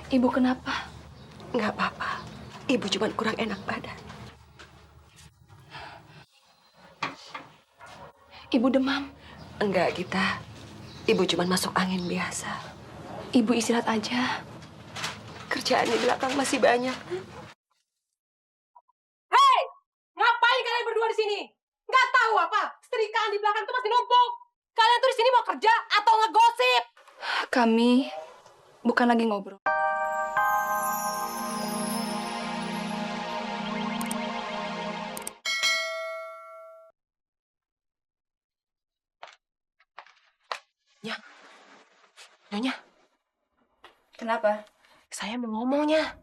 Ibu kenapa? Nggak apa-apa. Ibu cuma kurang enak badan. Ibu demam. Enggak, Gita. Ibu cuma masuk angin biasa. Ibu istirahat aja. Kerjaan di belakang masih banyak. Hei! Ngapain kalian berdua di sini? Nggak tahu apa? Setrikaan di belakang tuh masih numpuk. Kalian tuh di sini mau kerja atau ngegosip? Kami bukan lagi ngobrol. Nyonya, Kenapa? saya mau ngomongnya.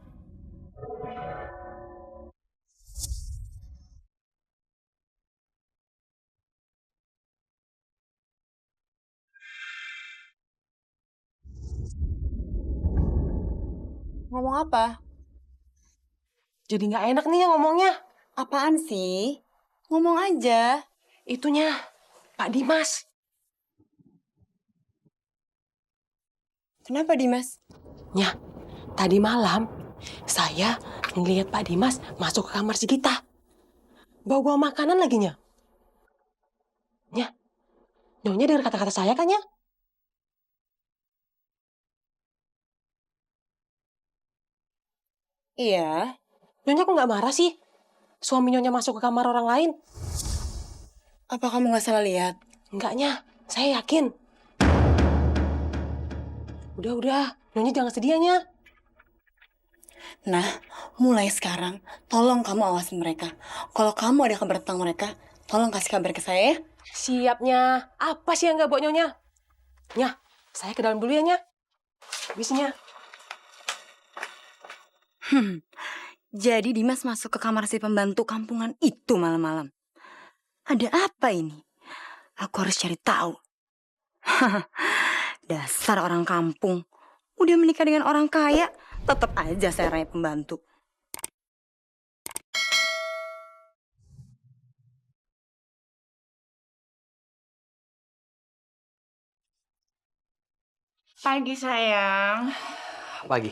Ngomong apa? Jadi nggak enak nih ngomongnya. Apaan sih? Ngomong aja. Itunya, Pak Dimas. Kenapa, Dimas? Nya, tadi malam saya ngelihat Pak Dimas masuk ke kamar si Gita. Bawa-bawa makanan lagi, Nya. Nya, Nyonya dengar kata-kata saya kan, Nya? Iya. Nyonya kok nggak marah sih? Suami Nyonya masuk ke kamar orang lain? Apa kamu nggak salah lihat? Enggaknya, saya yakin. Udah, Nyonya jangan sedih, Nya. Nah, mulai sekarang, tolong kamu awasin mereka. Kalau kamu ada kabar tentang mereka, tolong kasih kabar ke saya ya. Siapnya. Apa sih yang nggak buat Nyonya? Nya, saya ke dalam dulu ya, Nya. Habisnya. Jadi Dimas masuk ke kamar si pembantu kampungan itu malam-malam. Ada apa ini? Aku harus cari tahu. Dasar orang kampung. Udah menikah dengan orang kaya, tetap aja saya raya pembantu. Pagi sayang. Pagi.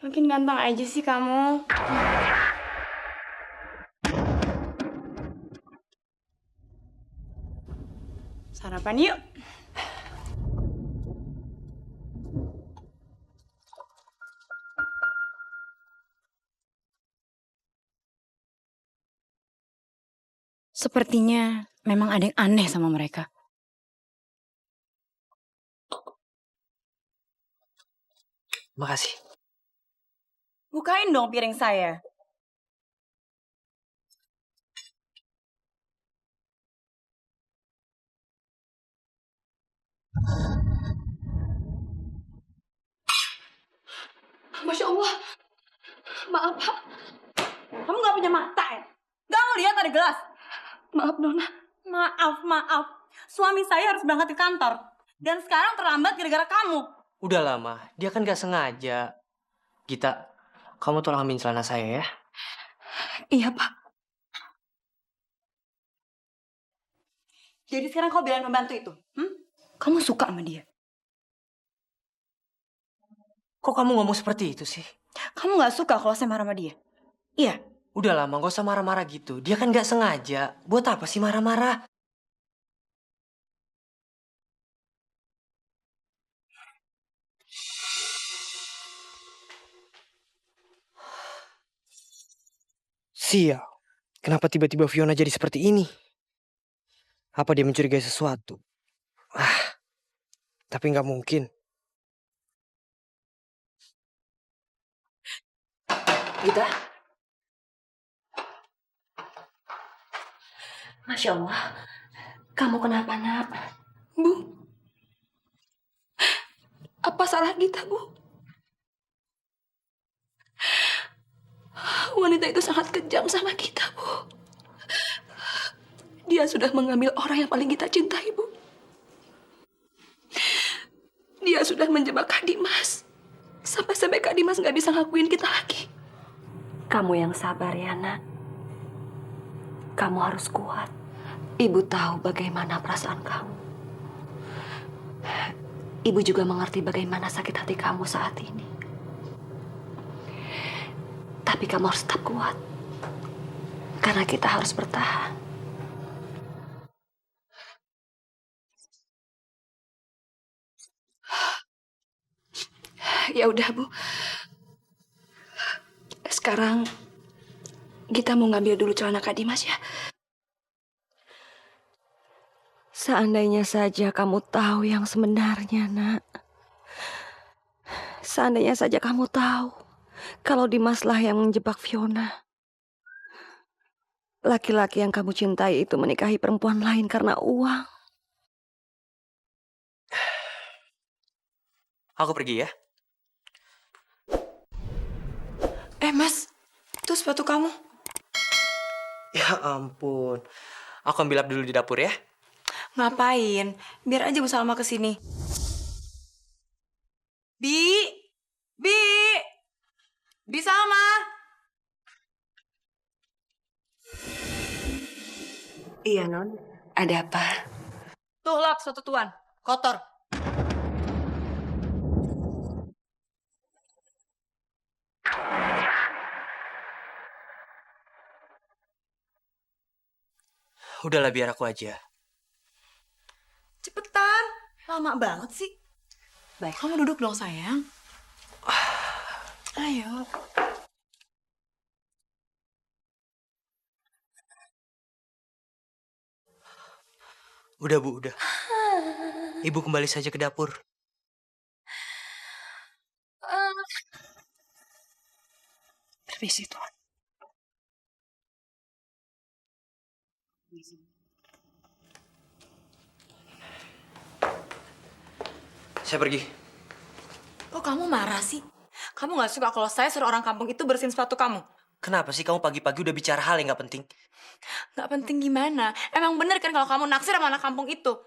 Makin ganteng aja sih kamu. Sarapan yuk. Sepertinya memang ada yang aneh sama mereka. Makasih. Bukain dong piring saya. Masya Allah. Maaf, Pak. Kamu gak punya mata ya? Gak ngeliat ada gelas? Maaf, Nona. Maaf. Suami saya harus berangkat ke kantor. Dan sekarang terlambat gara-gara kamu. Udah lama, dia kan gak sengaja. Gita, kamu tolong ambil celana saya ya. Iya, Pak. Jadi sekarang kau belain pembantu itu? Kamu suka sama dia? Kok kamu ngomong seperti itu sih? Kamu gak suka kalau saya marah sama dia? Iya. Udah lama, gak usah marah-marah gitu. Dia kan gak sengaja. Buat apa sih marah-marah? Sial, kenapa tiba-tiba Fiona jadi seperti ini? Apa dia mencurigai sesuatu? Tapi nggak mungkin. Gita? Masya Allah. Kamu kenapa, Nak? Bu. Apa salah kita, Bu? Wanita itu sangat kejam sama kita, Bu. Dia sudah mengambil orang yang paling kita cintai, Bu. Dia sudah menjebak Kak Dimas. Sampai-sampai Kak Dimas nggak bisa ngakuin kita lagi. Kamu yang sabar ya, Nak. Kamu harus kuat. Ibu tahu bagaimana perasaan kamu. Ibu juga mengerti bagaimana sakit hati kamu saat ini. Tapi kamu harus tetap kuat. Karena kita harus bertahan. Ya udah, Bu. Sekarang kita mau ngambil dulu celana Kak Dimas ya. Seandainya saja kamu tahu yang sebenarnya, Nak. Seandainya saja kamu tahu kalau Dimaslah yang menjebak Fiona. Laki-laki yang kamu cintai itu menikahi perempuan lain karena uang. Aku pergi ya. Mas, itu sepatu kamu. Ya ampun. Aku ambil lap dulu di dapur ya. Ngapain? Biar aja Bu Salma kesini. Bi! Bi! Bi Salma! Iya, Non. Ada apa? Tuh lap sepatu tuan. Kotor. Udahlah biar aku aja. Cepetan. Lama banget sih. Baik. Kamu duduk dong sayang. Ayo. Udah Bu, udah. Ibu kembali saja ke dapur. Permisi, Tuan. Saya pergi. Kok kamu marah sih? Kamu gak suka kalau saya suruh orang kampung itu bersihin sepatu kamu? Kenapa sih kamu pagi-pagi udah bicara hal yang gak penting? Gak penting gimana? Emang bener kan kalau kamu naksir sama anak kampung itu?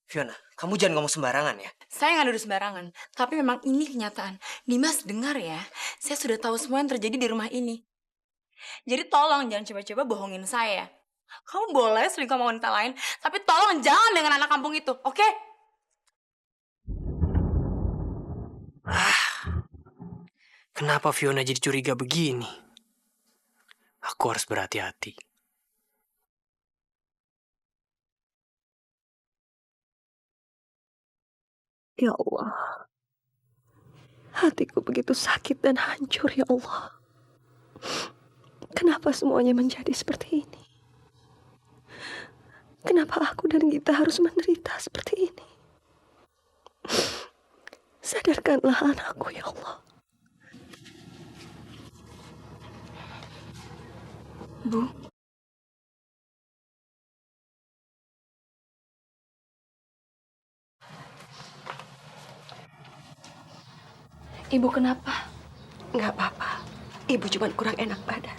Fiona, kamu jangan ngomong sembarangan ya. Saya nggak nuduh sembarangan, tapi memang ini kenyataan. Dimas, dengar ya, saya sudah tahu semua yang terjadi di rumah ini. Jadi tolong jangan coba-coba bohongin saya. Kamu boleh selingkuh sama wanita lain, tapi tolong jangan dengan anak kampung itu, oke? Kenapa Fiona jadi curiga begini? Aku harus berhati-hati. Ya Allah. Hatiku begitu sakit dan hancur, ya Allah. Kenapa semuanya menjadi seperti ini? Kenapa aku dan Gita harus menderita seperti ini? Sadarkanlah anakku, ya Allah. Bu. Ibu kenapa? Nggak apa-apa. Ibu cuma kurang enak badan.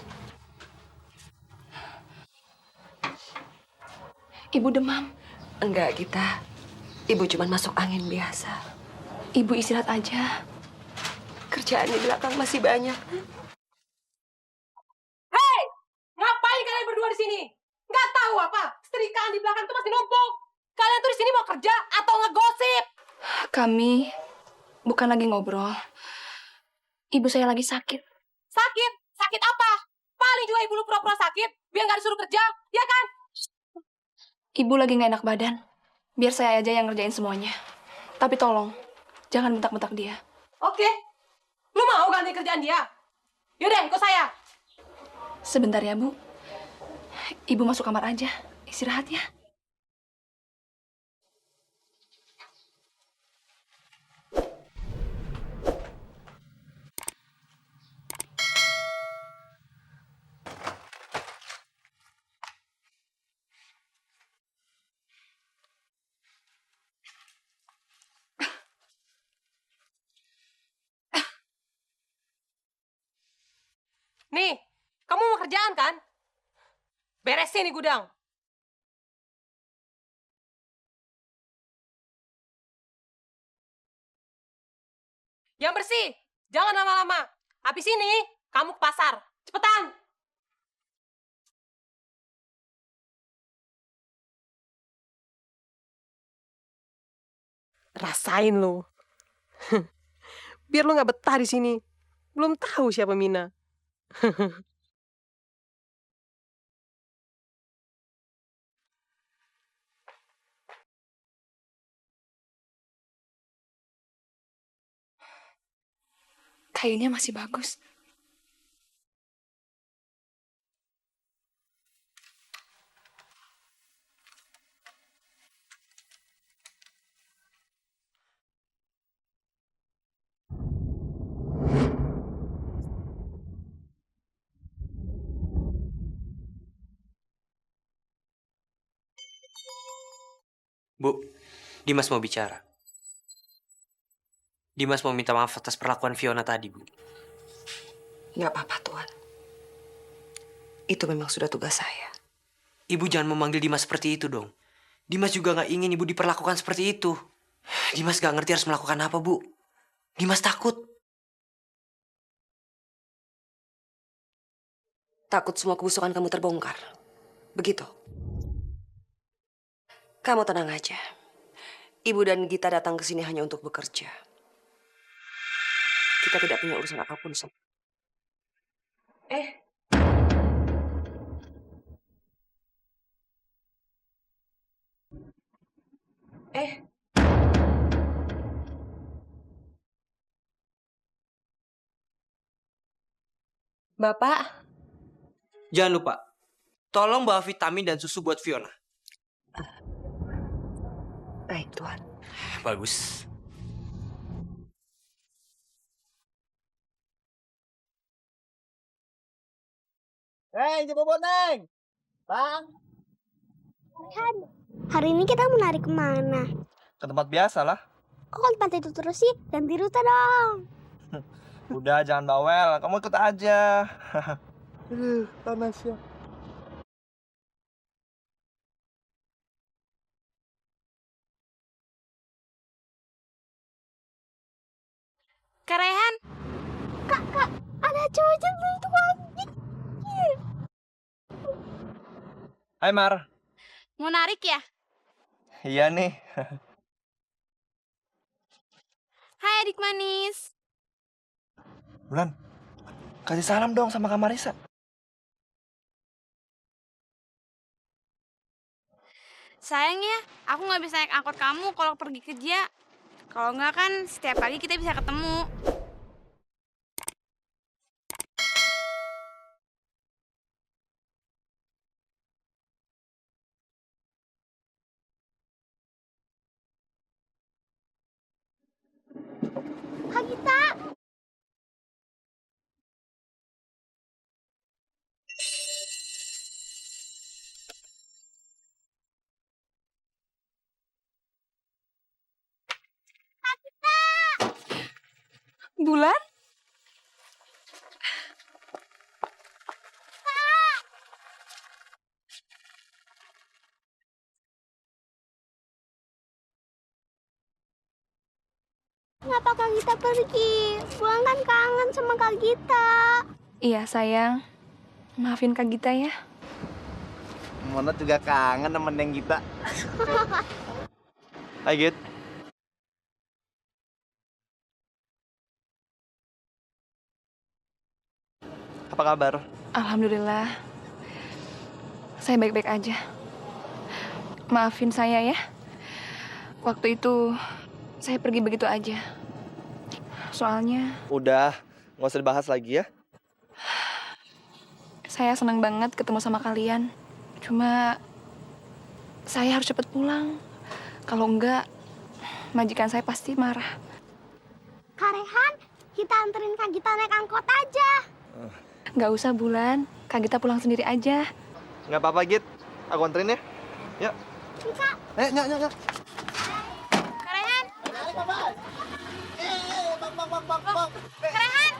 Ibu demam. Enggak, Gita. Ibu cuma masuk angin biasa. Ibu istirahat aja. Kerjaan di belakang masih banyak. Ngapain kalian berdua di sini? Nggak tahu apa? Setrikaan di belakang tuh masih numpuk. Kalian tuh di sini mau kerja atau ngegosip? Kami bukan lagi ngobrol. Ibu saya lagi sakit. Sakit? Sakit apa? Paling juga ibu lu pura-pura sakit biar nggak disuruh kerja, ya kan? Ibu lagi nggak enak badan. Biar saya aja yang ngerjain semuanya. Tapi tolong, jangan bentak-bentak dia. Oke. Lu mau ganti kerjaan dia? Yaudah, ikut saya. Sebentar ya, Bu. Ibu masuk kamar aja. Istirahat ya. Nih, kamu mau kerjaan kan? Beresin nih gudang. Yang bersih, jangan lama-lama. Habis ini, kamu ke pasar. Cepetan. Rasain lu. Biar lu nggak betah di sini. Belum tahu siapa Mina. Kayunya masih bagus. Bu, Dimas mau bicara. Dimas mau minta maaf atas perlakuan Fiona tadi, Bu. Nggak apa-apa, Tuan. Itu memang sudah tugas saya. Ibu jangan memanggil Dimas seperti itu dong. Dimas juga nggak ingin ibu diperlakukan seperti itu. Dimas nggak ngerti harus melakukan apa, Bu. Dimas takut. Takut semua kebusukan kamu terbongkar. Begitu. Kamu tenang aja. Ibu dan Gita datang ke sini hanya untuk bekerja. Kita tidak punya urusan apapun sama. Bapak, Jangan lupa, tolong bawa vitamin dan susu buat Fiona. Baik, Tuan. Bagus. Jemput boneng. Bang. Hari ini kita mau narik kemana? Ke tempat biasa lah. Kok ke tempat itu terus sih? Ganti rute dong. Udah, jangan bawel. Kamu ikut aja. Panas ya. Kak Rehan, Kak, ada cowok cantik itu lagi. Hai Mar. mau narik ya? Iya nih. Hai adik manis. Bulan, kasih salam dong sama Kak Marisa. Sayang ya, aku nggak bisa naik angkot kamu kalau pergi kerja. Kalau nggak kan setiap pagi kita bisa ketemu. Kak Gita. Bulan? Kenapa Kak Gita pergi? Bulan kan kangen sama Kak Gita. Iya, sayang. Maafin Kak Gita ya. Mona juga kangen nemenin kita. Hai Git. Apa kabar? Alhamdulillah. Saya baik-baik aja. Maafin saya ya. Waktu itu saya pergi begitu aja. Soalnya Udah, nggak usah dibahas lagi ya. saya senang banget ketemu sama kalian. Cuma saya harus cepat pulang. Kalau enggak, majikan saya pasti marah. Kak Rehan, kita anterin Kak Gita naik angkot aja. Nggak usah, Bulan. Kak Gita pulang sendiri aja. Nggak apa-apa Git, aku anterin ya. Yuk. Bisa. Nyok. Kak Rehan. Kak Rehan.